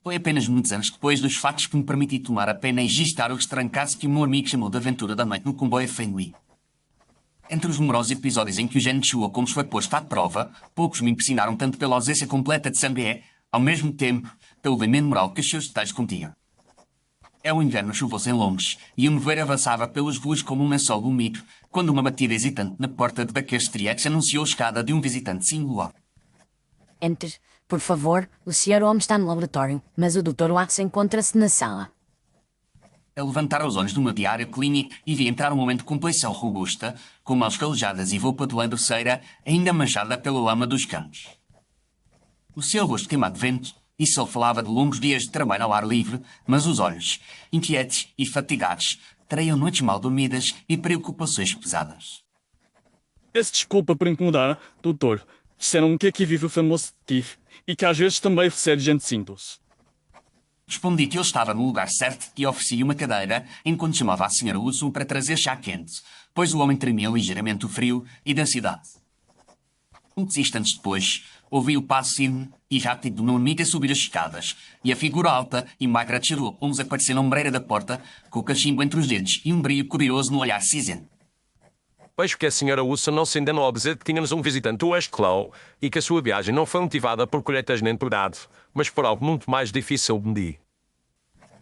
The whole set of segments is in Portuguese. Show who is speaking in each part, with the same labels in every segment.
Speaker 1: Foi apenas muitos anos depois dos fatos que me permiti tomar a pena e registar o estranho caso que o meu amigo chamou de aventura da noite no comboio a Fenway. Entre os numerosos episódios em que o gênio de Sherlock Holmes foi posto à prova, poucos me impressionaram tanto pela ausência completa de sangue, ao mesmo tempo pelo veneno moral que os seus detalhes continham. É o inverno chuvoso em Londres, e o nevoeiro avançava pelas ruas como um lençol úmido, quando uma batida hesitante na porta de Baker Street anunciou a chegada de um visitante singular.
Speaker 2: Entre, por favor, o Sr. Holmes está no laboratório, mas o Dr. Watson encontra-se na sala.
Speaker 1: A levantar os olhos do meu diário clínico e vi entrar um homem de complexão robusta, com mãos calejadas e roupa de lã grosseira, ainda manchada pela lama dos campos. O seu rosto queimado de vento, e só falava de longos dias de trabalho ao ar livre, mas os olhos, inquietos e fatigados, traiam noites mal dormidas e preocupações pesadas.
Speaker 3: Peço desculpa por incomodar, doutor. Disseram-me que aqui vive o famoso detetive e que às vezes também recebe gente cintos.
Speaker 1: Respondi que ele estava no lugar certo e ofereci uma cadeira enquanto chamava a Sra. Wilson para trazer chá quente, pois o homem tremia ligeiramente do frio e da cidade. Poucos instantes depois, ouvi o passo firme e rápido do meu amigo a subir as escadas, e a figura alta e magra de Sherlock Holmes apareceu na ombreira da porta, com o cachimbo entre os dedos e um brilho curioso no olhar cinzento.
Speaker 4: Vejo que a Sra. Wilson não se enganou ao dizer que tínhamos um visitante do West Claw e que a sua viagem não foi motivada por colheitas nem por dado, mas por algo muito mais difícil de medir.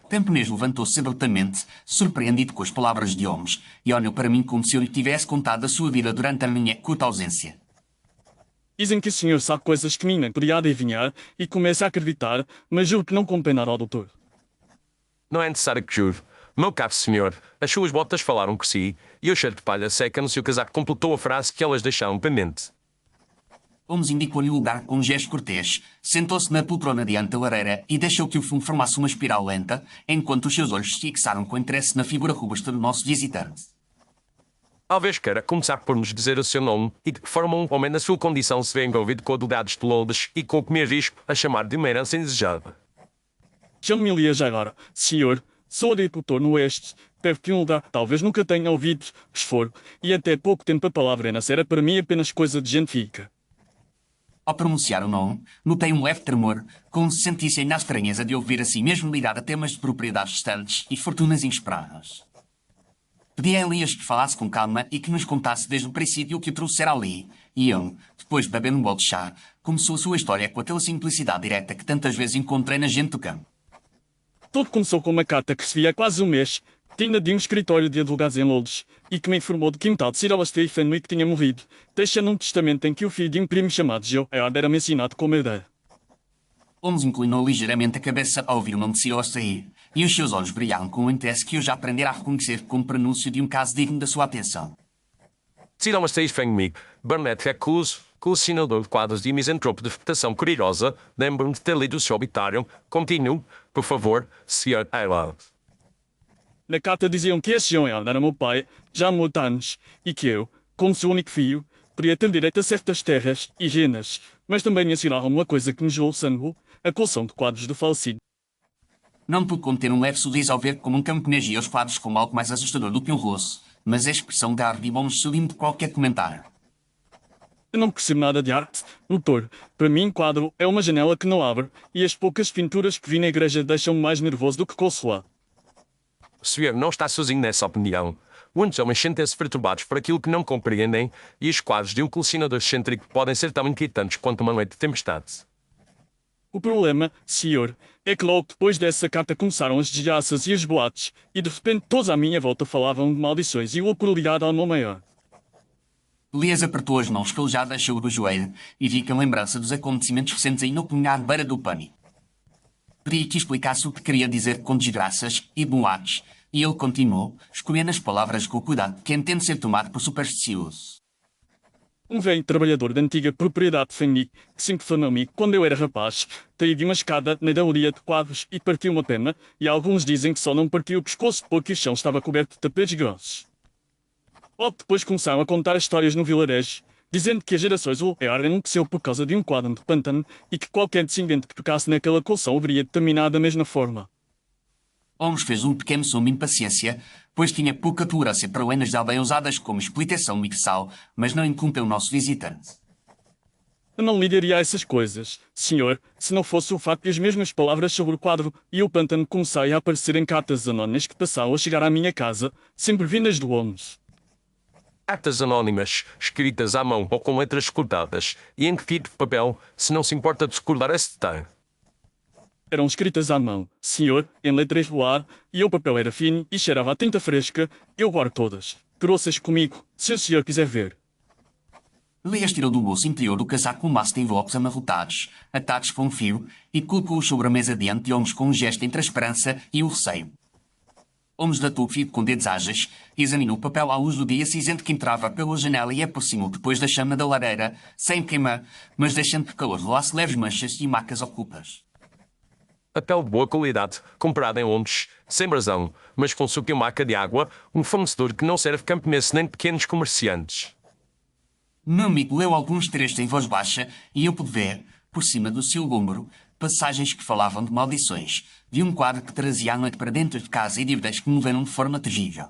Speaker 1: Camponês levantou-se abruptamente, surpreendido com as palavras de Holmes, e olhou para mim como se eu lhe tivesse contado a sua vida durante a minha curta ausência.
Speaker 3: Dizem que o senhor sabe coisas que ninguém podia adivinhar e começa a acreditar, mas juro que não compreender ao doutor.
Speaker 4: Não é necessário que jure. Meu caro senhor, as suas botas falaram por si e o cheiro de palha seca no seu casaco completou a frase que elas deixaram pendente.
Speaker 1: Holmes indicou-lhe o lugar com um gesto cortês, sentou-se na poltrona diante da lareira e deixou que o fumo formasse uma espiral lenta, enquanto os seus olhos se fixaram com interesse na figura robusta do nosso visitante.
Speaker 4: Talvez queira começar por nos dizer o seu nome e de que forma um homem na sua condição se vê envolvido com advogados de Londres e com o que me arrisco a chamar de uma herança indesejada.
Speaker 3: Chame-me Elias agora, senhor. Sou agricultor no Oeste. Deve que um lugar talvez nunca tenha ouvido esforo, e até pouco tempo a palavra Enas era para mim apenas coisa de gente rica.
Speaker 1: Ao pronunciar o nome, notei um leve tremor, como se sentisse ainda a estranheza de ouvir assim mesmo ligado a temas de propriedades distantes e fortunas inesperadas. Pedi a Elias que falasse com calma e que nos contasse desde o princípio o que o trouxera ali, e ele, depois de beber um bolo de chá, começou a sua história com aquela simplicidade direta que tantas vezes encontrei na gente do campo.
Speaker 3: Tudo começou com uma carta que recebi há quase um mês, tinha de um escritório de advogados em Londres, e que me informou de que um tal de Sir Alastair Fenwick tinha morrido, deixando um testamento em que o filho de um primo chamado Joe era mencionado como herdeiro.
Speaker 1: Holmes inclinou ligeiramente a cabeça ao ouvir o nome de Sir Alastair, e os seus olhos brilharam com um interesse que eu já aprendera a reconhecer como prenúncio de um caso digno da sua atenção.
Speaker 4: Sir Alastair Fenwick, Burnett Recluso, colecionador de quadros de misantropo de reputação curiosa, lembro-me de ter lido o seu obituário. Continue, por favor, Sr. Ayla.
Speaker 3: Na carta diziam que esse Joe era meu pai, já há muitos anos, e que eu, como seu único filho, poderia ter direito a certas terras e renas, mas também me ensinaram uma coisa que me gelou o sangue, a coleção de quadros do falecido.
Speaker 1: Não pude conter um leve sorriso ao ver como um camponês ia os quadros como algo mais assustador do que um roço, mas a expressão de Harvey Holmes subiu-me de qualquer comentário.
Speaker 3: Eu não percebo nada de arte, doutor. Para mim, quadro é uma janela que não abre, e as poucas pinturas que vi na igreja deixam-me mais nervoso do que consolar.
Speaker 4: O senhor não está sozinho nessa opinião. Muitos homens sentem-se perturbados por aquilo que não compreendem, e os quadros de um colecionador excêntrico podem ser tão inquietantes quanto uma noite de tempestade.
Speaker 3: O problema, senhor, é que logo depois dessa carta começaram as desgraças e os boatos, e de repente todos à minha volta falavam de maldições e loucura ao meu maior.
Speaker 1: Elias apertou as mãos calejadas sobre o joelho e vi que a lembrança dos acontecimentos recentes ainda o punha à beira do pânico. Pedi que explicasse o que queria dizer com desgraças e boatos, e ele continuou, escolhendo as palavras com o cuidado que entende ser tomado por supersticioso.
Speaker 3: Um velho trabalhador da antiga propriedade de Fenwick, que sempre foi meu amigo quando eu era rapaz, caiu de uma escada na galeria de quadros e partiu uma perna, e alguns dizem que só não partiu o pescoço porque o chão estava coberto de tapetes grossos. Logo depois começaram a contar histórias no vilarejo, dizendo que as gerações o enlouqueceu por causa de um quadro de pântano e que qualquer descendente que tocasse naquela coleção haveria terminado da mesma forma.
Speaker 1: Holmes fez um pequeno som de impaciência, pois tinha pouca tolerância para lendas de aldeia usadas como explicação universal, mas não interrompeu o nosso visitante.
Speaker 3: Eu não lidaria a essas coisas, senhor, se não fosse o facto de as mesmas palavras sobre o quadro e o pântano começarem a aparecer em cartas anónimas que passaram a chegar à minha casa, sempre vindas de longe.
Speaker 4: Cartas anónimas, escritas à mão ou com letras cortadas, e em que tipo de papel, se não se importa de recordar esse detalhe.
Speaker 3: Eram escritas à mão, senhor, em letras do ar, e o papel era fino e cheirava a tinta fresca. Eu guardo todas. Trouxe-as comigo, se o senhor quiser ver.
Speaker 1: Elias tirou do bolso interior do casaco um maço de envelopes amarrotados, atados com um fio, e colocou-os sobre a mesa diante de Holmes com um gesto entre a esperança e o receio. Holmes datou o fio com dedos ágeis e examinou o papel à luz do dia cinzento que entrava pela janela e aproximou depois da chama da lareira, sem queimar, mas deixando que o calor rolasse leves manchas e marcas ocultas.
Speaker 4: Papel de boa qualidade, comprado em Londres, sem brasão, mas com suco e marca de água, um fornecedor que não serve camponeses nem pequenos comerciantes.
Speaker 1: Meu amigo leu alguns trechos em voz baixa e eu pude ver, por cima do seu ombro, passagens que falavam de maldições, de um quadro que trazia a noite para dentro de casa e dívidas que me levaram de forma terrível.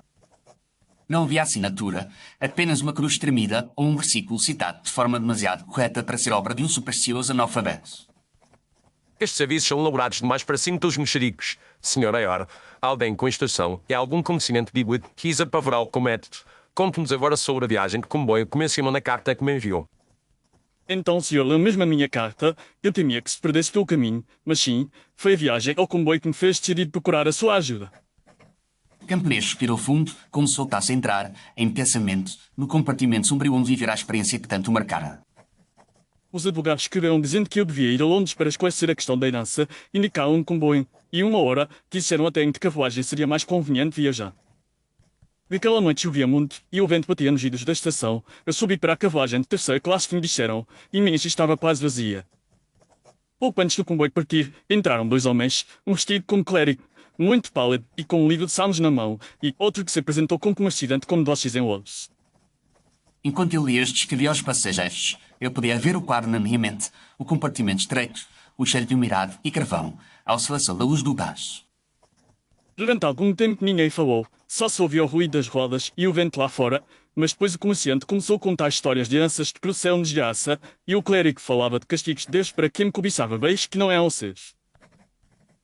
Speaker 1: Não havia assinatura, apenas uma cruz tremida ou um versículo citado de forma demasiado correta para ser obra de um supersticioso analfabeto.
Speaker 4: Estes avisos são elaborados demais para simples mexericos. Senhor Ayor, alguém com instrução e algum conhecimento bíblico quis apavorar com método. Conte-nos agora sobre a viagem de comboio que mencionou na carta que me enviou.
Speaker 3: Então o senhor leu mesmo a minha carta. Eu temia que se perdesse pelo caminho, mas sim, foi a viagem ao comboio que me fez decidir procurar a sua ajuda.
Speaker 1: O camponês respirou fundo, como se voltasse a entrar, em pensamento, no compartimento sombrio onde vivera a experiência que tanto o marcara.
Speaker 3: Os advogados escreveram dizendo que eu devia ir a Londres para esclarecer a questão da herança, indicaram um comboio, e uma hora, disseram até em que carruagem seria mais conveniente viajar. Naquela noite chovia muito, e o vento batia nos vidros da estação. Eu subi para a carruagem de terceira classe que me disseram, e minha estava quase vazia. Pouco antes do comboio partir, entraram 2 homens, um vestido como clérigo, muito pálido e com um livro de salmos na mão, e outro que se apresentou como comerciante como doces em Londres.
Speaker 1: Enquanto Elias descrevia aos passageiros, eu podia ver o quadro na minha mente, o compartimento estreito, o cheiro de umidade e carvão, a oscilação da luz do gás.
Speaker 3: Durante algum tempo ninguém falou, só se ouvia o ruído das rodas e o vento lá fora, mas depois o comerciante começou a contar histórias de heranças que procedem de desgraça, e o clérigo falava de castigos de Deus para quem me cobiçava bens que não eram seus.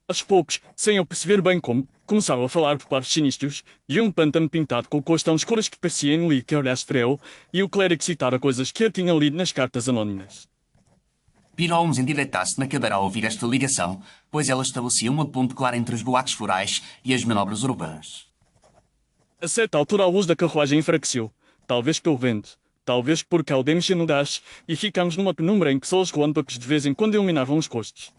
Speaker 3: Aos poucos, sem eu perceber bem como, começaram a falar de quadros sinistros, e um pântano pintado com cores tão escuras que parecia em líquido estrela, e o clérigo citava coisas que eu tinha lido nas cartas anónimas.
Speaker 1: Piro Holmes endireitar-se na cadeira ao ouvir esta ligação, pois ela estabelecia uma ponte clara entre os boatos florais e as manobras urbanas.
Speaker 3: A certa altura a luz da carruagem enfraqueceu, talvez pelo vento, talvez por caudência no gás, e ficámos numa penumbra em que só os relâmpagos de vez em quando iluminavam os costos.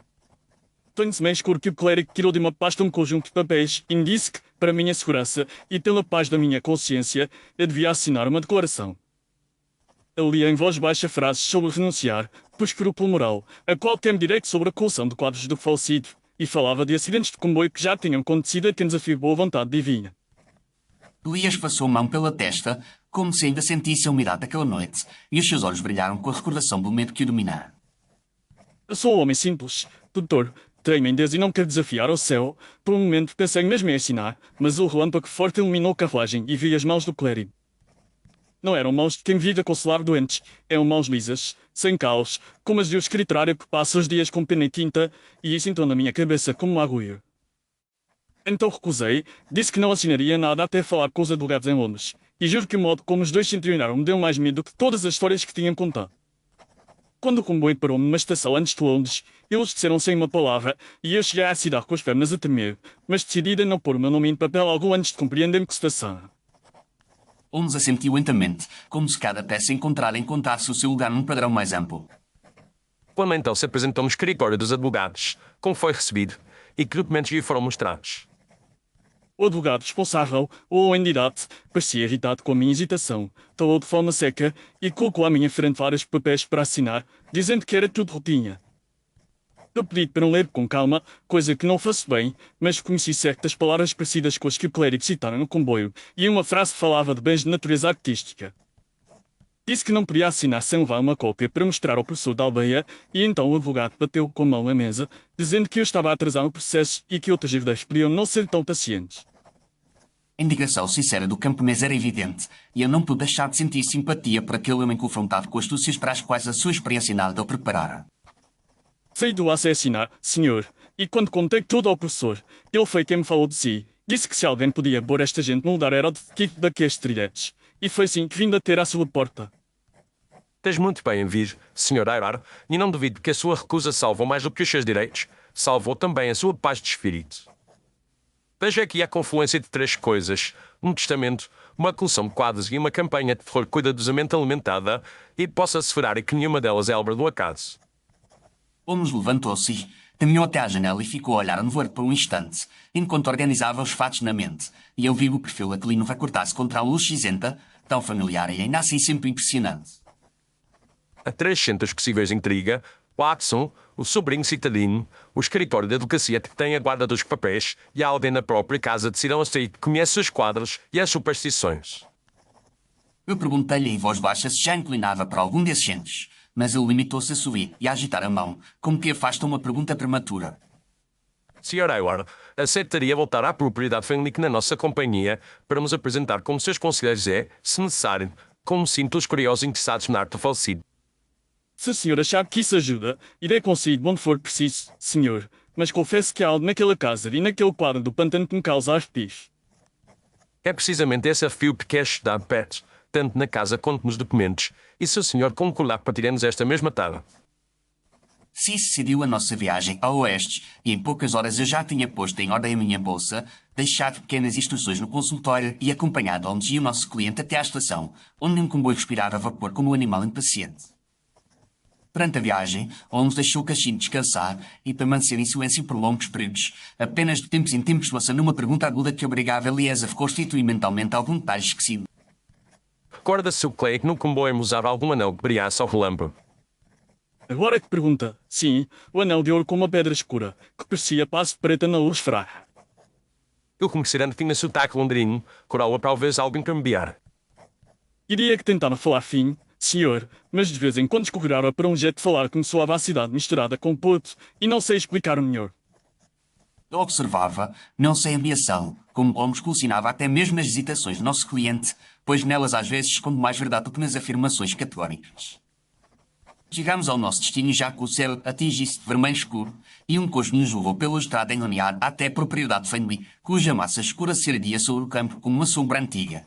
Speaker 3: Torne-se meio escuro que o clérigo tirou de uma pasta um conjunto de papéis e me disse que, para minha segurança e pela paz da minha consciência, eu devia assinar uma declaração. Eu lia em voz baixa frases sobre renunciar, por escrúpulo moral, a qualquer direito sobre a coleção de quadros do falecido, e falava de acidentes de comboio que já tinham acontecido a quem desafiou boa vontade divina.
Speaker 1: Elias passou a mão pela testa, como se ainda sentisse a umidade daquela noite, e os seus olhos brilharam com a recordação do momento que o dominara.
Speaker 3: Eu sou um homem simples, doutor. Tenho em Deus e não quero desafiar o céu. Por um momento pensei mesmo em assinar, mas o relâmpago forte iluminou a carruagem e vi as mãos do clérigo. Não eram mãos de quem vive a consolar doentes, eram mãos lisas, sem caos, como as de um escriturário que passa os dias com pena e tinta, e isso entrou na minha cabeça como um agulho. Então recusei, disse que não assinaria nada até falar com os advogados em Londres, e juro que o modo como os dois se entreolharam me deu mais medo do que todas as histórias que tinham contado. Quando o comboio parou numa estação antes de Londres, eles disseram sem uma palavra, e eu cheguei à cidade com as pernas a tremer, mas decidi a não pôr o meu nome em papel algo antes de compreender que se passara.
Speaker 1: Holmes assentiu lentamente, como se cada peça encontrasse o seu lugar num padrão mais amplo.
Speaker 4: Quando então se apresentou no escritório dos advogados, como foi recebido, e que documentos lhe foram mostrados.
Speaker 3: O advogado responsável, ou a entidade, parecia irritado com a minha hesitação, falou de forma seca e colocou à minha frente vários papéis para assinar, dizendo que era tudo rotina. Eu pedi para ler com calma, coisa que não faço bem, mas conheci certas palavras parecidas com as que o clérigo citaram no comboio, e uma frase falava de bens de natureza artística. Disse que não podia assinar sem levar uma cópia para mostrar ao professor da aldeia, e então o advogado bateu com a mão na mesa, dizendo que eu estava a atrasar o processo e que outras dívidas podiam não ser tão pacientes.
Speaker 1: A indignação sincera do camponês era evidente, e eu não pude deixar de sentir simpatia por aquele homem confrontado com astúcias para as quais a sua experiência nada o preparara.
Speaker 3: Sei do assassinar, senhor, e quando contei tudo ao professor, ele foi quem me falou de si. Disse que se alguém podia pôr esta gente no lugar era o detetive daqueles trilhetes. E foi assim que vim bater à sua porta.
Speaker 4: Tens muito bem em vir, Sr. Airar, e não duvido que a sua recusa salvou mais do que os seus direitos. Salvou também a sua paz de espírito. Vejo aqui a confluência de 3 coisas: um testamento, uma coleção de quadros e uma campanha de terror cuidadosamente alimentada, e posso asseverar que nenhuma delas é obra do acaso.
Speaker 1: Holmes levantou-se e caminhou até à janela e ficou a olhar a nevoeiro por um instante, enquanto organizava os fatos na mente, e eu vi o perfil aquilino recortar-se contra a luz cinzenta, tão familiar e ainda assim sempre impressionante.
Speaker 4: Há 300 possíveis de intriga: Watson, o sobrinho citadino, o escritório de advocacia que tem a guarda dos papéis e a alguém na própria casa decidam a sair que conhece os quadros e as superstições.
Speaker 1: Eu perguntei-lhe em voz baixa se já inclinava para algum desses entes, mas ele limitou-se a sorrir e a agitar a mão, como que afasta uma pergunta prematura.
Speaker 4: Sr. Hayward, aceitaria voltar à propriedade Fenwick na nossa companhia para nos apresentar como seus conselheiros se necessário, como simples curiosos interessados na arte falsida.
Speaker 3: Se o senhor achar que isso ajuda, irei consigo onde for preciso, senhor. Mas confesso que há algo naquela casa e naquele quadro do pântano que me causa arrepios.
Speaker 4: É precisamente esse fio que quer estudar, Pet, tanto na casa quanto nos documentos. E se o senhor concordar, partiremos esta mesma tarde.
Speaker 1: Sim, decidiu a nossa viagem ao oeste, e em poucas horas eu já tinha posto em ordem a minha bolsa, deixado pequenas instruções no consultório e acompanhado Holmes e o nosso cliente até à estação, onde um comboio respirava a vapor como um animal impaciente. Durante a viagem, Holmes deixou o cachimbo descansar e permanecer em silêncio por longos períodos, apenas de tempos em tempos lançando uma pergunta aguda que obrigava Elias a reconstituir mentalmente algum detalhe esquecido.
Speaker 4: Recorda-se o Clay que no comboio usava algum anel que brilhasse ao relâmpago.
Speaker 3: Agora que pergunta, sim, o anel de ouro com uma pedra escura, que parecia passo preta na luz fraca.
Speaker 4: Eu conhecerando tinha sotaque londrino, coroa talvez algo intermediário.
Speaker 3: Iria que tentava falar fim, senhor, mas de vez em quando escorregava para um jeito de falar que me soava a cidade misturada com puto, e não sei explicar o melhor.
Speaker 1: Eu observava, não sem ambiação, como Holmes colecionava até mesmo as hesitações do nosso cliente, pois nelas às vezes esconde mais verdade do que nas afirmações categóricas. Chegámos ao nosso destino já que o céu atingisse de vermelho escuro e um cojo nos levou pela estrada enlameada até a propriedade de Fenwick, cuja massa escura se erguia sobre o campo como uma sombra antiga.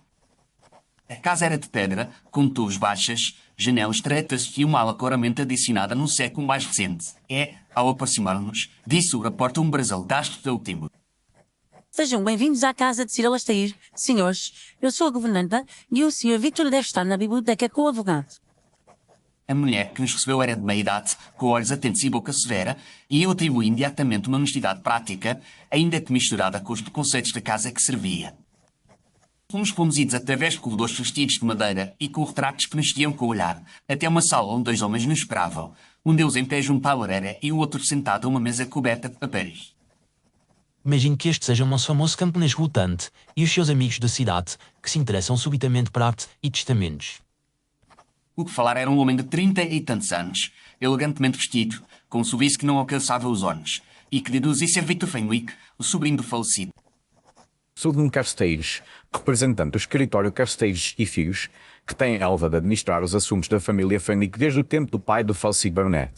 Speaker 1: A casa era de pedra, com torres baixas, janelas estreitas e uma ala claramente adicionada num século mais recente. Ao aproximar-nos, disse sobre a porta um brasão de astro pelo timbre.
Speaker 5: Sejam bem-vindos à casa de Sir Alastair. Senhores, eu sou a governanta e o Sr. Victor deve estar na biblioteca com o advogado.
Speaker 1: A mulher que nos recebeu era de meia-idade, com olhos atentos e boca severa, e eu atribuí imediatamente uma honestidade prática, ainda que misturada com os preconceitos da casa que servia. Fomos conduzidos através de corredores vestidos de madeira e com retratos que nos seguiam com o olhar, até uma sala onde 2 homens nos esperavam, um deles em pé junto à lareira e o outro sentado a uma mesa coberta de papéis.
Speaker 6: Imagino que este seja o nosso famoso camponês relutante e os seus amigos da cidade, que se interessam subitamente por arte e testamentos.
Speaker 1: O que falar era um homem de 30 e tantos anos, elegantemente vestido, com um sorriso que não alcançava os olhos, e que deduzia ser Victor Fenwick, o sobrinho do falecido.
Speaker 7: Sou de um Carsteiros, representante do escritório Carsteiros e Fios, que tem a honra de administrar os assuntos da família Fenwick desde o tempo do pai do falecido baronet.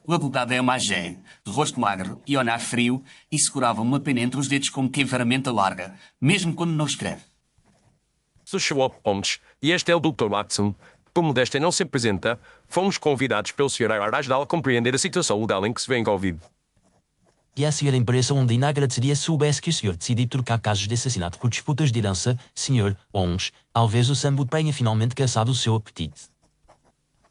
Speaker 1: O advogado é uma gênio, de rosto magro e olhar frio, e segurava uma pena entre os dedos com que ferramenta larga, mesmo quando não escreve.
Speaker 4: Sou Sherlock Holmes e este é o Dr. Watson. Por modéstia não se apresenta, fomos convidados pelo Sr. Hayward a ajudá-lo a compreender a situação legal em que se vê envolvido.
Speaker 6: E a senhora imprensa Londrina agradeceria se soubesse que o senhor decidiu trocar casos de assassinato por disputas de herança, senhor Holmes. Talvez o Sambo tenha finalmente caçado o seu apetite.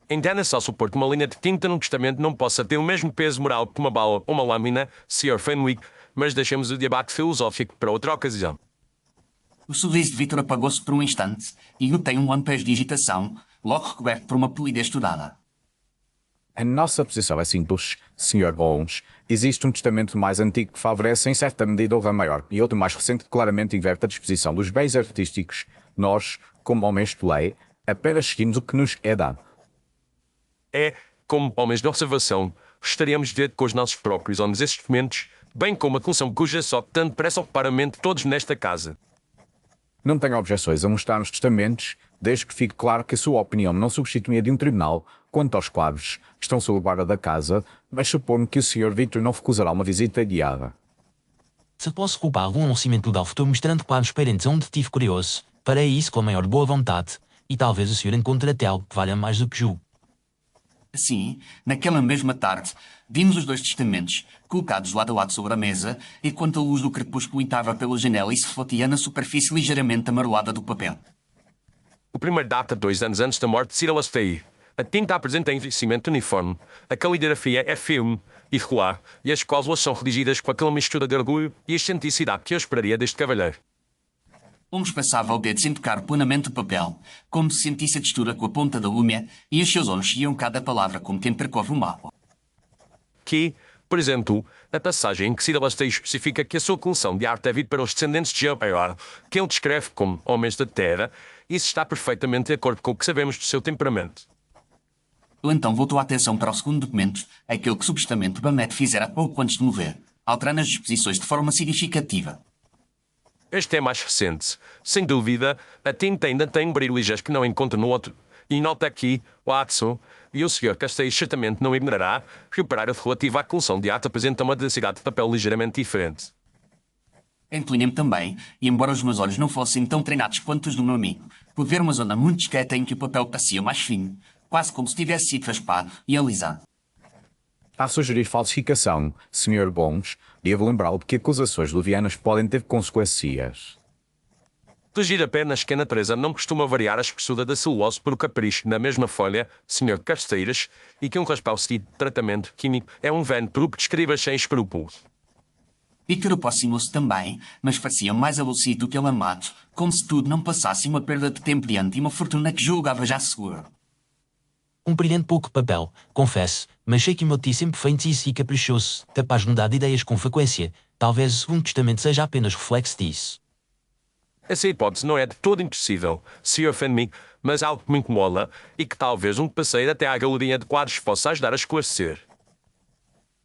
Speaker 4: Entenda-se ao supor que uma linha de tinta num testamento não possa ter o mesmo peso moral que uma bala ou uma lâmina, Sr. Fenwick, mas deixemos o debate filosófico para outra ocasião.
Speaker 1: O sorriso de Victor apagou-se por um instante e notei um lampejo de agitação, logo recoberto por uma polidez estudada.
Speaker 7: A nossa posição é simples, Sr. Holmes. Existe um testamento mais antigo que favorece em certa medida o ramo maior e outro mais recente que claramente inverte a disposição dos bens artísticos. Nós, como homens de lei, apenas seguimos o que nos é dado.
Speaker 4: Como homens de observação, gostaríamos de ver com os nossos próprios olhos esses documentos, bem como a função cuja só tanto parece ocupar a mente de todos nesta casa.
Speaker 7: Não tenho objeções a mostrar os testamentos, desde que fique claro que a sua opinião não substitui a de um tribunal quanto aos quadros que estão sob a guarda da casa, mas supondo que o Sr. Victor não recusará uma visita guiada.
Speaker 6: Se posso culpar algum anunciamento do futuro mostrando quadros parentes a um detetive curioso, farei isso com a maior boa vontade, e talvez o senhor encontre até algo que valha mais do que julgo.
Speaker 1: Assim, naquela mesma tarde, vimos os dois testamentos, colocados lado a lado sobre a mesa, enquanto a luz do crepúsculo entrava pela janela e se refletia na superfície ligeiramente amarelada do papel.
Speaker 4: O primeiro data 2 anos antes da morte de Cyril Astaire. A tinta apresenta envelhecimento uniforme, a caligrafia é firme, irregular, e as cláusulas são redigidas com aquela mistura de orgulho e excentricidade que eu esperaria deste cavalheiro.
Speaker 1: Holmes passava o dedo sem tocar plenamente o papel, como se sentisse a textura com a ponta da unha, e os seus olhos seguiam cada palavra como quem percorre o mapa.
Speaker 4: Que, por exemplo, a passagem em que Cyril Astaire especifica que a sua coleção de arte é vir para os descendentes de J.R., que ele descreve como homens da terra, isso está perfeitamente de acordo com o que sabemos do seu temperamento.
Speaker 1: Ele então voltou a atenção para o segundo documento, aquele que supostamente Burnett fizera pouco antes de morrer, alterando as disposições de forma significativa.
Speaker 4: Este é mais recente. Sem dúvida, a tinta ainda tem um brilho ligeiro que não encontra no outro. E nota aqui, Watson, e o Sr. Castells certamente não ignorará, que o parágrafo relativo à coleção de arte apresenta uma densidade de papel ligeiramente diferente.
Speaker 1: Inclinei-me também, e embora os meus olhos não fossem tão treinados quanto os do meu amigo, pude ver uma zona muito discreta em que o papel parecia mais fino, quase como se tivesse sido raspado e alisado.
Speaker 7: A sugerir falsificação, Sr. Bones, devo lembrá-lo de que acusações levianas podem ter consequências.
Speaker 4: Legir apenas que a natureza não costuma variar a espessura da celulose por capricho na mesma folha, Sr. Castells, e que um raspão seguido de tratamento químico é um veneno pelo que descreva sem escrúpulos.
Speaker 1: Victor aproximou-se também, mas parecia mais aborrecido do que ele amado, como se tudo não passasse uma perda de tempo diante e uma fortuna que julgava já segura.
Speaker 6: Compreendo pouco papel, confesso, mas sei que o meu tio sempre foi indeciso e caprichoso, capaz de mudar de ideias com frequência. Talvez o segundo testamento seja apenas reflexo disso.
Speaker 4: Essa hipótese não é de todo impossível, Sr. Fenwick, mas algo que me incomoda e que talvez um passeio até à galeria de quadros possa ajudar a esclarecer.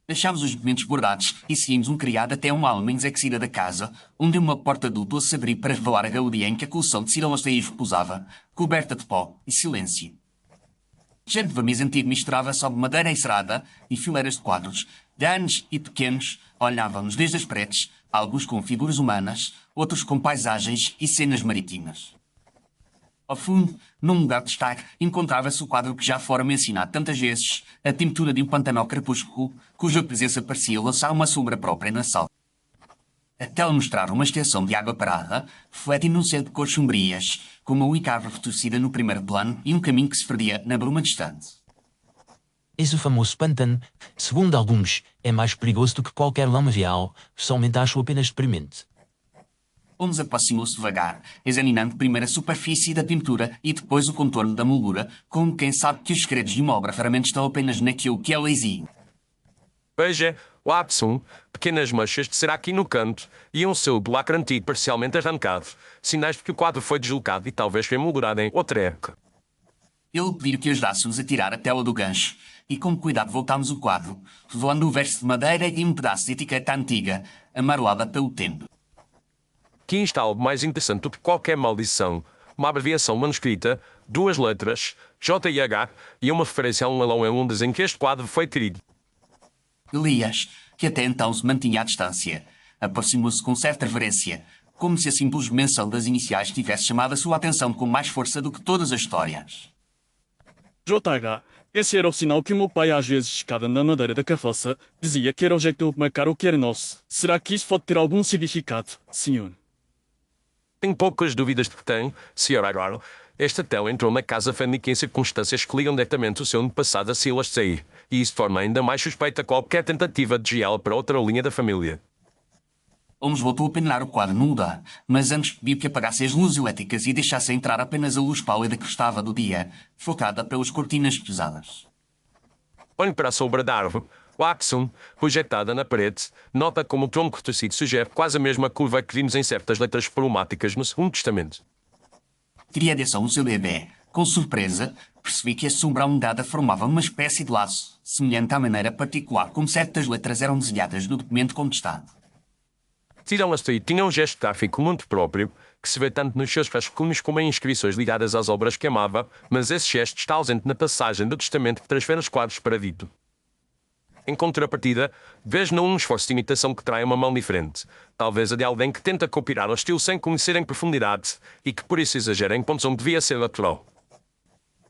Speaker 1: Deixámos os documentos guardados e seguimos um criado até uma alma exexida da casa, onde uma porta dupla se abriu para revelar a galeria em que a coleção de Cyril Astaire repousava, coberta de pó e silêncio. Cheiro de verniz antigo misturava sob madeira encerada e fileiras de quadros, grandes e pequenos, olhavam-nos desde as paredes, alguns com figuras humanas, outros com paisagens e cenas marítimas. Ao fundo, num lugar de destaque, encontrava-se o quadro que já fora mencionado tantas vezes, a tintura de um Pantanal crepúsculo, cuja presença parecia lançar uma sombra própria na sala. A tela mostrava uma extensão de água parada, refletindo um céu de cores sombrias, com uma única árvore retorcida no primeiro plano e um caminho que se perdia na bruma distante.
Speaker 6: Esse famoso pântano, segundo alguns, é mais perigoso do que qualquer lama vial, pessoalmente acho apenas deprimente.
Speaker 1: Holmes aproximou-se devagar, examinando primeiro a superfície da pintura e depois o contorno da moldura, como quem sabe que os segredos de uma obra raramente estão apenas naquilo que ela exige.
Speaker 4: Veja, Watson, pequenas manchas de cera aqui no canto e um selo de lacre antigo parcialmente arrancado, sinais de que o quadro foi deslocado e talvez foi moldurado em outra época.
Speaker 1: Ele pediu que ajudássemos a tirar a tela do gancho, e com cuidado voltámos o quadro, revelando o verso de madeira e um pedaço de etiqueta antiga, amarelada pelo tempo.
Speaker 4: Aqui está algo mais interessante do que qualquer maldição. Uma abreviação manuscrita, 2 letras, J&H, e uma referência a um leilão em Londres em que este quadro foi querido.
Speaker 1: Elias, que até então se mantinha à distância, aproximou-se com certa reverência, como se a simples menção das iniciais tivesse chamado a sua atenção com mais força do que todas as histórias.
Speaker 3: JH, esse era o sinal que o meu pai às vezes, escada na madeira da carroça, dizia que era o jeito de marcar o que era nosso. Será que isso pode ter algum significado, senhor?
Speaker 4: Tenho poucas dúvidas de que tem, Sr. Agar. Esta tela entrou na casa Fenwick em circunstâncias que ligam diretamente o seu passado a Cyril Astaire, e isso torna ainda mais suspeita qualquer tentativa de desviá-la para outra linha da família.
Speaker 1: Holmes voltou a peneirar o quadro no lugar, mas antes pediu que apagasse as luzes elétricas e deixasse entrar apenas a luz pálida que estava do dia, focada pelas cortinas pesadas.
Speaker 4: Olhe para a sombra da árvore. Watson, projetada na parede, nota como o tronco retorcido sugere quase a mesma curva que vimos em certas letras problemáticas no Segundo Testamento.
Speaker 1: Teria atenção o seu bebê, Com surpresa, percebi que a sombra almedada formava uma espécie de laço, semelhante à maneira particular como certas letras eram desenhadas no documento contestado.
Speaker 4: Tirão-Lasteir tinha um gesto gráfico muito próprio, que se vê tanto nos seus rascunhos como em inscrições ligadas às obras que amava, mas esse gesto está ausente na passagem do testamento que transfere os quadros para Vito. Em contrapartida, vejo num esforço de imitação que trai uma mão diferente, talvez a de alguém que tenta copiar o estilo sem conhecer em profundidade e que por isso exagera em pontos onde devia ser natural.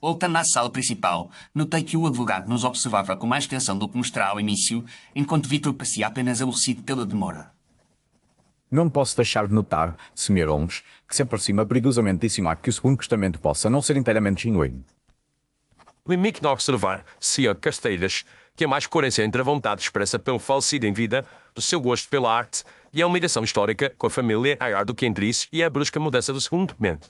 Speaker 1: Voltando à sala principal, notei que o advogado nos observava com mais atenção do que mostrara ao início, enquanto Vitor parecia apenas aborrecido pela demora.
Speaker 7: Não posso deixar de notar, Sr. Holmes, que se aproxima perigosamente de insinuar que o segundo testamento possa não ser inteiramente genuíno.
Speaker 4: Limite de observar, Sr. Casteiras, que há mais coerência entre a vontade expressa pelo falecido em vida, o seu gosto pela arte e a humilhação histórica com a família maior do que entre isso e a brusca mudança do segundo documento.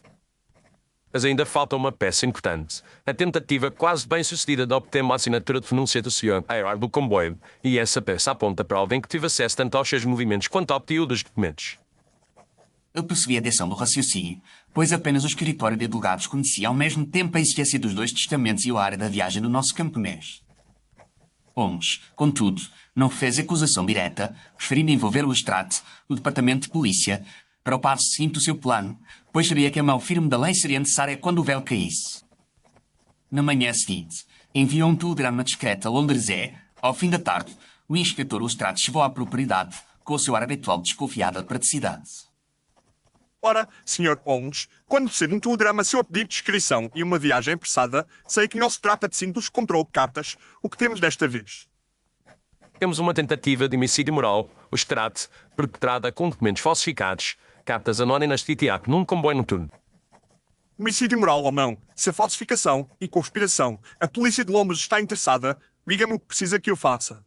Speaker 4: Mas ainda falta uma peça importante, a tentativa quase bem-sucedida de obter uma assinatura de denúncia do Sr. Ayrard do comboio, e essa peça aponta para alguém que tive acesso tanto aos seus movimentos quanto ao obtio dos documentos.
Speaker 1: Eu percebi a direção do raciocínio, pois apenas o escritório de advogados conhecia ao mesmo tempo a existência dos dois testamentos e a área da viagem do nosso camponês. Holmes, contudo, não fez acusação direta, preferindo envolver o extrato, o departamento de polícia, para o passo seguinte do seu plano, pois sabia que a mão firme da lei seria necessária quando o véu caísse. Na manhã seguinte, enviou um telegrama discreto a Londresé. Ao fim da tarde, o inspetor Lestrade chegou à propriedade, com o seu ar habitual de desconfiada praticidade.
Speaker 8: Ora, Sr. Holmes, quando recebo um telegrama a seu pedido de inscrição e uma viagem apressada, sei que não se trata de simples controle de cartas, o que temos desta vez.
Speaker 4: Temos uma tentativa de homicídio moral, o extrato, perpetrada com documentos falsificados, cartas anónimas de Titiaco num comboio noturno.
Speaker 8: Homicídio moral ou não, se a falsificação e conspiração, a polícia de Londres está interessada, diga-me o que precisa que eu faça.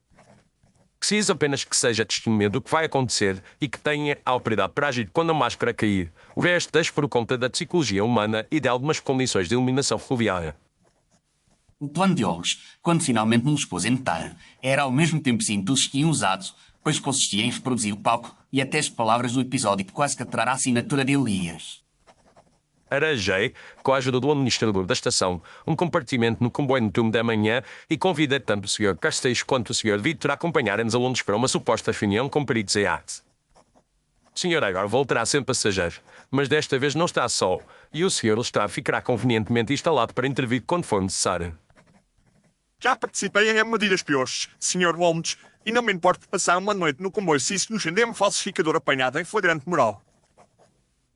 Speaker 4: Preciso apenas que seja testemunha do que vai acontecer e que tenha a autoridade para agir quando a máscara cair. O resto deixo por conta da psicologia humana e de algumas condições de iluminação fluviária.
Speaker 1: O plano de Holmes, quando finalmente nos pôs em detalhe, era ao mesmo tempo simples e usado, pois consistia em reproduzir o palco e até as palavras do episódio que quase capturara a assinatura de Elias.
Speaker 4: Arranjei, com a ajuda do administrador da estação, um compartimento no comboio noturno da manhã e convidei tanto o Sr. Castells quanto o Sr. Vitor a acompanharem-nos a Londres para uma suposta reunião com peritos em arte. O Sr. Agar voltará sempre passageiro, mas desta vez não está só, e o Sr. Lestrade ficará convenientemente instalado para intervir quando for necessário.
Speaker 8: Já participei em medidas piores, Sr. Holmes, e não me importo de passar uma noite no comboio se isso nos render um falsificador apanhado em flagrante moral.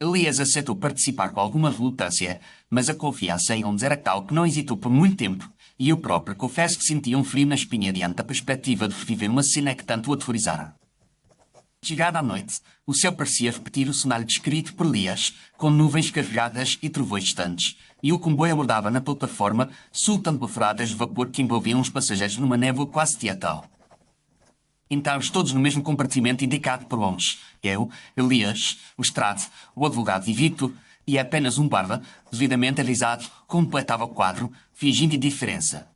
Speaker 1: Elias aceitou participar com alguma relutância, mas a confiança em Holmes era tal que não hesitou por muito tempo, e eu próprio confesso que sentia um frio na espinha diante da perspectiva de reviver uma cena que tanto o aterrorizara. Chegada a noite, o céu parecia repetir o cenário descrito por Elias, com nuvens carregadas e trovões distantes, e o comboio abordava na plataforma, soltando baforadas de vapor que envolviam os passageiros numa névoa quase teatral. Entramos todos no mesmo compartimento indicado por Holmes. Eu, Elias, o Lestrade, o advogado e Victor, e apenas um guarda, devidamente avisado, completava o quadro, fingindo indiferença.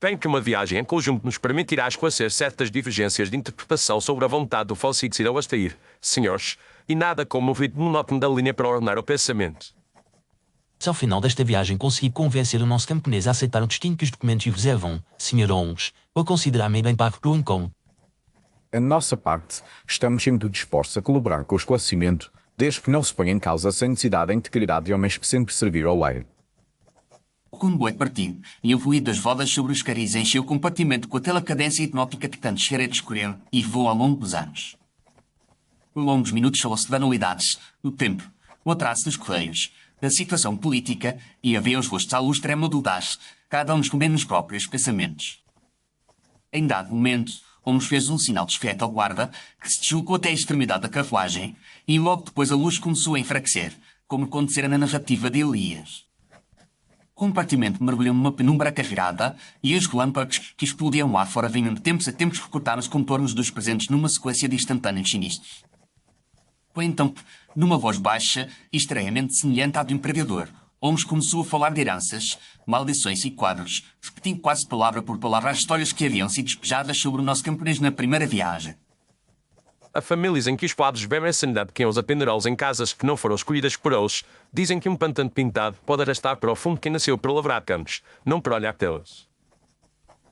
Speaker 4: Bem que uma viagem em conjunto nos permitirá esclarecer certas divergências de interpretação sobre a vontade do falecido Sir Alastair, senhores, e nada como o ritmo monótono da linha para ordenar o pensamento.
Speaker 6: Se ao final desta viagem conseguir convencer o nosso camponês a aceitar o destino que os documentos lhe reservam, Sr. Holmes, ou considerar-me bem pago por um com.
Speaker 7: A nossa parte, estamos sempre dispostos a colaborar com o esclarecimento, desde que não se ponha em causa sem necessidade da integridade de homens que sempre serviram ao lei.
Speaker 1: O comboio partiu, e o fluido das rodas sobre os caris encheu o compartimento com aquela cadência hipnótica que tanto cheira de escolher e voou ao longo dos anos. Por longos minutos falou-se de banalidades, do tempo, o atraso dos correios, da situação política e havia os rostos à luz trêmula do gás, cada um respondendo nos próprios pensamentos. Em dado momento, Holmes fez um sinal de desfeito ao guarda, que se deslocou até a extremidade da carruagem, e logo depois a luz começou a enfraquecer, como acontecera na narrativa de Elias. O compartimento mergulhou numa penumbra carreirada, e os relâmpagos que explodiam lá fora vinham de tempos a tempos recortar os contornos dos presentes numa sequência de instantâneos sinistros. Foi então que, numa voz baixa e estranhamente semelhante à de um predador, Holmes começou a falar de heranças, maldições e quadros, repetindo quase palavra por palavra as histórias que haviam sido despejadas sobre o nosso camponês na primeira viagem.
Speaker 4: Há famílias em que os padres bebem a sanidade que eles apenderá-los em casas que não foram escolhidas por eles. Dizem que um pantano pintado pode arrastar para o fundo quem nasceu para lavrar campos, não para olhar telas.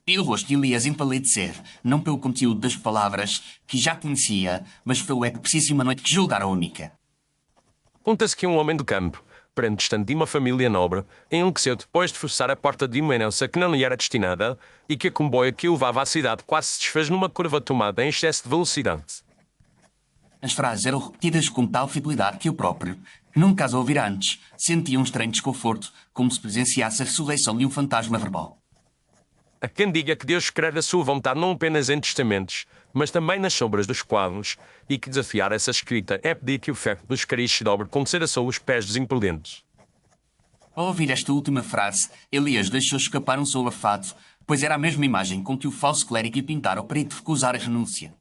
Speaker 1: E o rosto de Elias empalidecer, não pelo conteúdo das palavras, que já conhecia, mas pelo é que precisa uma noite que julgara única.
Speaker 4: Conta-se que um homem do campo, parente distante de uma família nobre, enlouqueceu depois de forçar a porta de uma herança que não lhe era destinada e que a comboio que o levava à cidade quase se desfez numa curva tomada em excesso de velocidade.
Speaker 1: As frases eram repetidas com tal fidelidade que eu próprio, que nunca as ouvira antes, sentia um estranho desconforto, como se presenciasse a ressurreição de um fantasma verbal.
Speaker 4: Há quem diga que Deus escreve a sua vontade não apenas em testamentos, mas também nas sombras dos quadros, e que desafiar essa escrita é pedir que o ferro dos cariz se dobre com consideração os pés dos imprudentes.
Speaker 1: Ao ouvir esta última frase, Elias deixou escapar um solafado, pois era a mesma imagem com que o falso clérigo lhe pintara ao perito recusar a renúncia.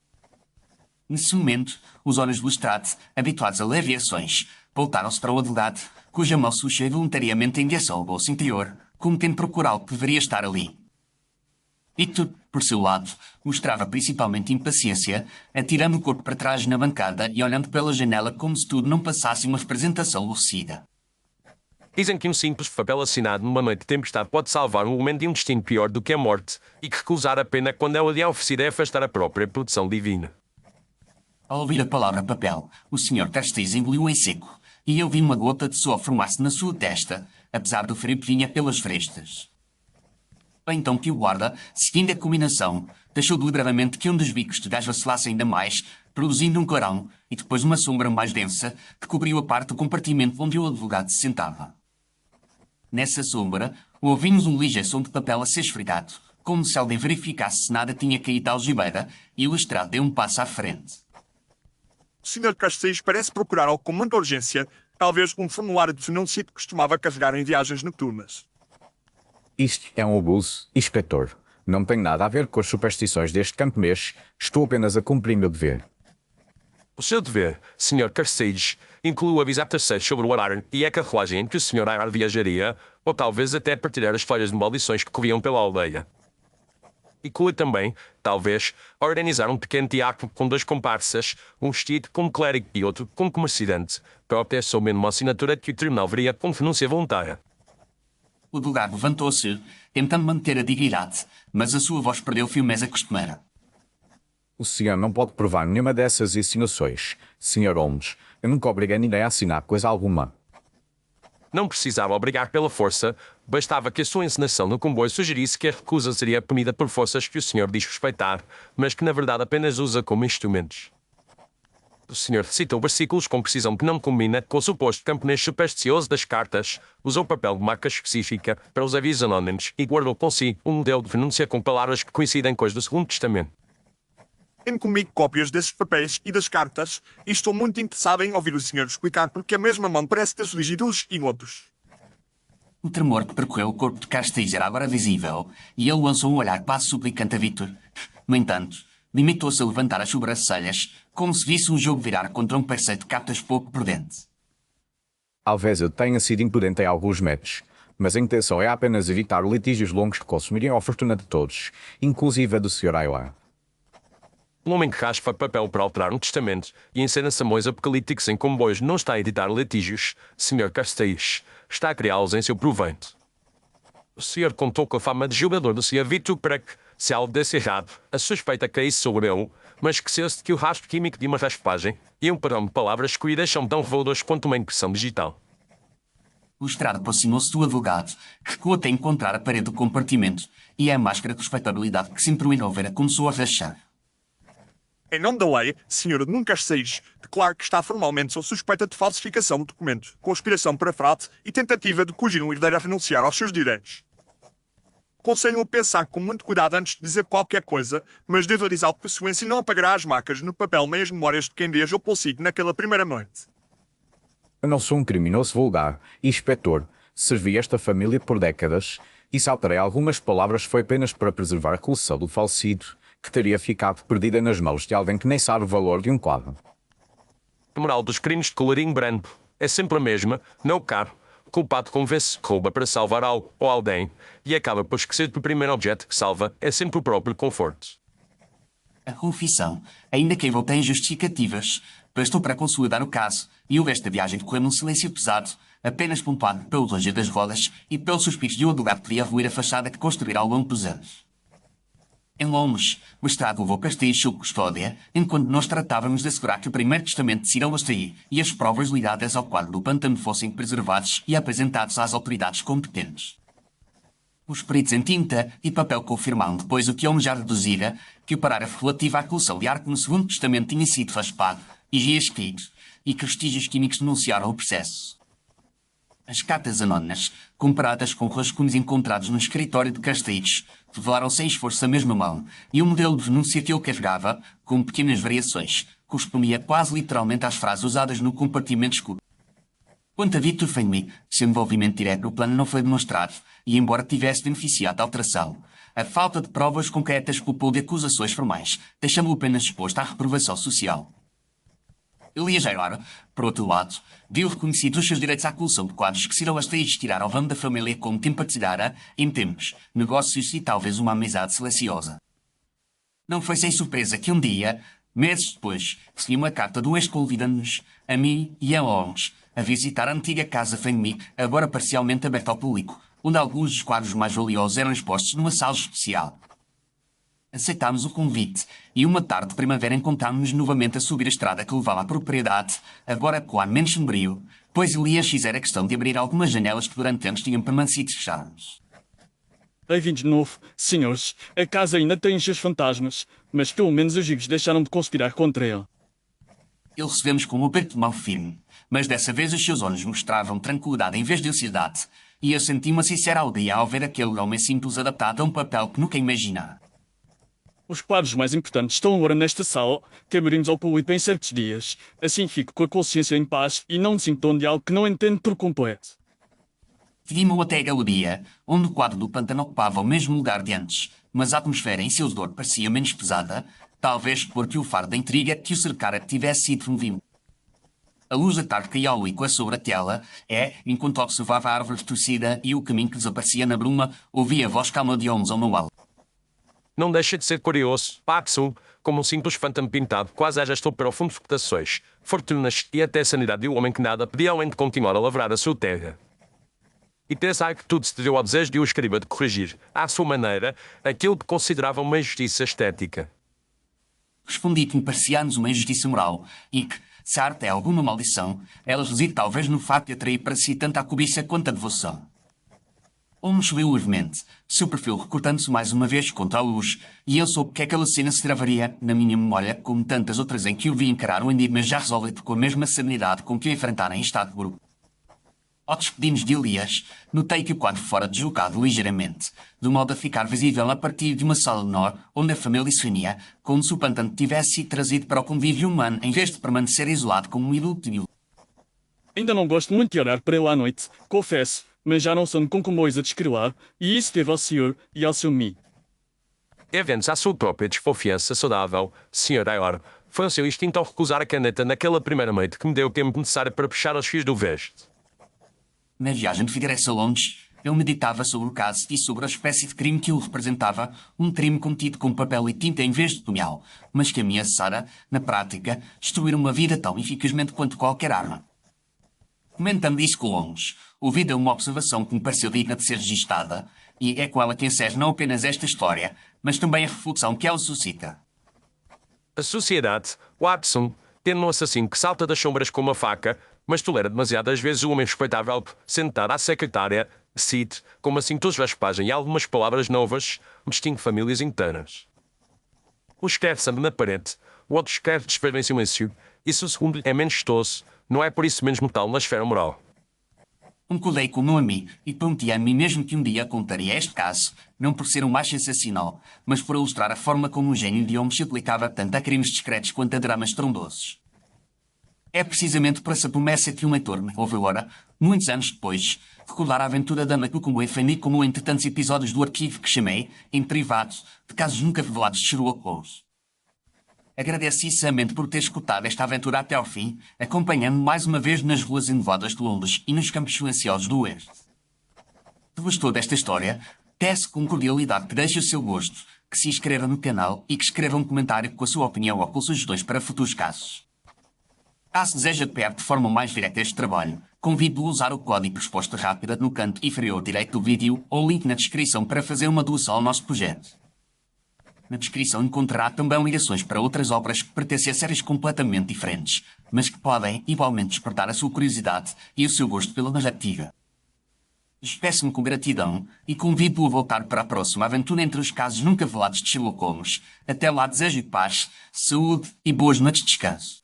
Speaker 1: Nesse momento, os olhos do Lestrade, habituados a leviações, voltaram-se para o advogado, cuja mão se puxou voluntariamente em direção ao bolso interior, como quem procura algo que deveria estar ali. Victor, por seu lado, mostrava principalmente impaciência, atirando o corpo para trás na bancada e olhando pela janela como se tudo não passasse uma representação lucida.
Speaker 4: Dizem que um simples papel assinado numa noite de tempestade pode salvar um homem de um destino pior do que a morte, e que recusar a pena quando ela lhe é oferecida é afastar a própria produção divina.
Speaker 1: Ao ouvir a palavra papel, o Sr. Terstez engoliu em seco, e eu vi uma gota de suor formar-se na sua testa, apesar do frio que vinha pelas frestas. Foi então que o guarda, seguindo a combinação, deixou deliberadamente que um dos bicos de gás vacilasse ainda mais, produzindo um clarão e depois uma sombra mais densa que cobriu a parte do compartimento onde o advogado se sentava. Nessa sombra, ouvimos um ligeiro som de papel a ser esfregado, como se alguém verificasse se nada tinha caído à algibeira, e o Lestrade deu um passo à frente.
Speaker 8: O Sr. Castells parece procurar algo com muita urgência, talvez um formulário de denúncia que costumava carregar em viagens noturnas.
Speaker 7: Isto é um abuso, inspetor. Não tem nada a ver com as superstições deste camponês. Estou apenas a cumprir meu dever.
Speaker 4: O seu dever, Sr. Carsage, inclui avisar terceiros sobre o horário e a carruagem em que o Sr. Ayar viajaria, ou talvez até partilhar as folhas de maldições que corriam pela aldeia. Inclui também, talvez, organizar um pequeno teatro com 2 comparsas, um vestido como clérigo e outro como comerciante, para obter somente uma assinatura que o tribunal veria como renúncia voluntária.
Speaker 1: O advogado levantou-se, tentando manter a dignidade, mas a sua voz perdeu o firmeza costumeira.
Speaker 7: O senhor não pode provar nenhuma dessas insinuações. Sr. Holmes, eu nunca obriguei ninguém a assinar coisa alguma.
Speaker 4: Não precisava obrigar pela força, bastava que a sua encenação no comboio sugerisse que a recusa seria punida por forças que o senhor diz respeitar, mas que na verdade apenas usa como instrumentos. O senhor citou versículos com precisão que não combina com o suposto camponês supersticioso das cartas, usou papel de marca específica para os avisos anónimos e guardou consigo um modelo de renúncia com palavras que coincidem com as do Segundo Testamento.
Speaker 8: Tenho comigo cópias desses papéis e das cartas e estou muito interessado em ouvir o senhor explicar porque a mesma mão parece ter surgido uns e outros.
Speaker 1: O tremor que percorreu o corpo de Castells era agora visível, e ele lançou um olhar quase suplicante a Victor. No entanto, limitou-se a levantar as sobrancelhas, como se visse um jogo virar contra um parceiro de cartas pouco prudente.
Speaker 7: Talvez eu tenha sido imprudente em alguns métodos, mas a intenção é apenas evitar litígios longos que consumiriam a fortuna de todos, inclusive a do Sr. Aylar.
Speaker 4: Um homem que raspa papel para alterar um testamento e encena samões apocalípticos em comboios não está a editar litígios, Sr. Castells, está a criá-los em seu proveito. O senhor contou com a fama de julgador do Sr. Victor para que, se algo desse errado, a suspeita caísse sobre ele, mas esqueceu-se de que o rastro químico de uma raspagem e um padrão de palavras escolhidas são tão reveladores quanto uma impressão digital.
Speaker 1: O Lestrade aproximou-se do advogado, que ficou até encontrar a parede do compartimento, e a máscara de respeitabilidade que se imprimiu ver começou a rachar.
Speaker 8: Em nome da lei, Sr. Nunca Seis declara que está formalmente sob suspeita de falsificação de documento, conspiração para fraude e tentativa de coagir um herdeiro a renunciar aos seus direitos. Aconselho-o pensar com muito cuidado antes de dizer qualquer coisa, mas de avisar de pessoência não apagará as marcas no papel nem as memórias de quem viajou pelo sítio naquela primeira noite.
Speaker 7: Eu não sou um criminoso vulgar, inspetor. Servi esta família por décadas e se alterei algumas palavras foi apenas para preservar a coleção do falecido, que teria ficado perdida nas mãos de alguém que nem sabe o valor de um quadro.
Speaker 4: A moral dos crimes de colorinho branco é sempre a mesma, não caro. O culpado convence que rouba para salvar algo ou alguém e acaba por esquecer que o primeiro objeto que salva é sempre o próprio conforto.
Speaker 1: A confissão, ainda que envolta em justificativas, bastou para consolidar o caso e o resto da viagem decorreu num silêncio pesado, apenas pontuado pelo ranger das rodas e pelos suspiros de o advogado que podia ruir a fachada que construíra ao longo dos anos. Em Londres, o Estado levou Castilhos sob custódia, enquanto nós tratávamos de assegurar que o primeiro testamento de Cyril Lastair e as provas ligadas ao quadro do pântano fossem preservados e apresentados às autoridades competentes. Os peritos em tinta e papel confirmaram depois o que Holmes já deduzira, que o parágrafo relativo à coleção de arte no segundo testamento tinha sido raspado e já escrito, e que vestígios químicos denunciaram o processo. As cartas anónimas, comparadas com rascunhos encontrados no escritório de Castilhos, revelaram sem esforço a mesma mão, e o modelo de denúncia que ele carregava, com pequenas variações, correspondia quase literalmente às frases usadas no compartimento escuro. Quanto a Victor Fenwick, seu envolvimento direto no plano não foi demonstrado, e embora tivesse beneficiado da alteração, a falta de provas concretas culpou de acusações formais, deixando-o apenas exposto à reprovação social. Elias Ayor, por outro lado, viu reconhecidos os seus direitos à coleção de quadros que Cyril Lastair tirar ao ramo da família como tempo partilhara, em tempos, negócios e talvez uma amizade silenciosa. Não foi sem surpresa que um dia, meses depois, recebi uma carta do ex convidando-nos, a mim e a Holmes, a visitar a antiga casa Fenwick, agora parcialmente aberta ao público, onde alguns dos quadros mais valiosos eram expostos numa sala especial. Aceitámos o convite e uma tarde de primavera encontrámos-nos novamente a subir a estrada que levava à propriedade, agora com ar menos sombrio, pois Elias fizera questão de abrir algumas janelas que durante anos tinham permanecido fechadas.
Speaker 3: Bem-vindos de novo, senhores. A casa ainda tem os seus fantasmas, mas pelo menos os gigos deixaram de conspirar contra ele.
Speaker 1: Ele recebemos com um aperto de mão firme, mas dessa vez os seus olhos mostravam tranquilidade em vez de ansiedade, e eu senti uma sincera alegria ao ver aquele homem simples adaptado a um papel que nunca imaginara.
Speaker 3: Os quadros mais importantes estão agora nesta sala, que abrimos ao público em certos dias. Assim fico com a consciência em paz e não me sinto de algo que não entendo por completo.
Speaker 1: Seguimos até a galeria, onde o quadro do pântano ocupava o mesmo lugar de antes, mas a atmosfera em seu redor parecia menos pesada, talvez porque o faro da intriga que o cercara tivesse sido removido. A luz da tarde caía ao líqua sobre a tela, enquanto observava a árvore torcida e o caminho que desaparecia na bruma, ouvia a voz calma de Holmes ao meu lado.
Speaker 4: Não deixa de ser curioso, Patson, como um simples fantasma pintado, quase a gestor profundo de reputações, fortunas e até a sanidade de um homem que nada pedia além de continuar a lavrar a sua terra. E pensar que tudo se deu ao desejo de o escriba de corrigir, à sua maneira, aquilo que considerava uma injustiça estética.
Speaker 1: Respondi que me parecia-nos uma injustiça moral e que, se a arte é alguma maldição, ela reside talvez no facto de atrair para si tanto a cobiça quanto a devoção. Holmes subiu levemente, seu perfil recortando-se mais uma vez contra a luz, e eu soube que aquela cena se gravaria na minha memória como tantas outras em que o vi encarar o enigma já resolvido com a mesma serenidade com que o enfrentara em estado de grupo. Ao despedir-nos de Elias, notei que o quadro fora deslocado ligeiramente, de modo a ficar visível a partir de uma sala menor onde a família se reunia, como se o pântano tivesse sido trazido para o convívio humano em vez de permanecer isolado como um ídolo de
Speaker 3: Ainda não gosto muito de olhar para ele à noite, confesso, mas já não são com comboios a descrilar, e isso teve ao senhor e ao seu mim.
Speaker 4: Events à sua própria desconfiança saudável, Sr. Ayor, foi o seu instinto ao recusar a caneta naquela primeira noite que me deu o tempo necessário para puxar os fios do veste.
Speaker 1: Na viagem de Figueiredo a Londres, ele meditava sobre o caso e sobre a espécie de crime que o representava, um crime cometido com papel e tinta em vez de punhal, mas que ameaçara, na prática, destruir uma vida tão eficazmente quanto qualquer arma. Comentando isso com Holmes, ouvido uma observação que me pareceu digna de ser registada, e é com ela que encerro não apenas esta história, mas também a reflexão que ela suscita.
Speaker 4: A sociedade, Watson, tendo um assassino que salta das sombras com uma faca, mas tolera demasiadas vezes o homem respeitável sentado à secretária, Sid, com uma cintura raspagem e algumas palavras novas, distingue famílias inteiras. O escreve sempre na parede, o outro escreve desespero em silêncio, e se o segundo é menos estoso, não é por isso menos mortal na esfera moral.
Speaker 1: Concordei com o meu amigo e prometi a mim mesmo que um dia contaria este caso, não por ser o mais sensacional, mas por ilustrar a forma como o gênio de Holmes se aplicava tanto a crimes discretos quanto a dramas trondosos. É precisamente por essa promessa que um leitor me ouve agora, muitos anos depois, recordar a aventura da Macumbo Fenwick como entre tantos episódios do arquivo que chamei, em privado, de casos nunca revelados de Sherlock Holmes. Agradeço imensamente por ter escutado esta aventura até ao fim, acompanhando-me mais uma vez nas ruas enevoadas de Londres e nos campos silenciosos do Oeste. Se gostou desta história, peço com cordialidade que deixe o seu gosto, que se inscreva no canal e que escreva um comentário com a sua opinião ou com sugestões para futuros casos. Caso deseje apoiar de forma mais direta este trabalho, convido-o a usar o código Resposta Rápida no canto inferior direito do vídeo ou link na descrição para fazer uma doação ao nosso projeto. Na descrição encontrará também ligações para outras obras que pertencem a séries completamente diferentes, mas que podem igualmente despertar a sua curiosidade e o seu gosto pela narrativa. Despeço-me com gratidão e convido-o a voltar para a próxima aventura entre os casos nunca falados de Sherlock Holmes. Até lá desejo paz, saúde e boas noites de descanso.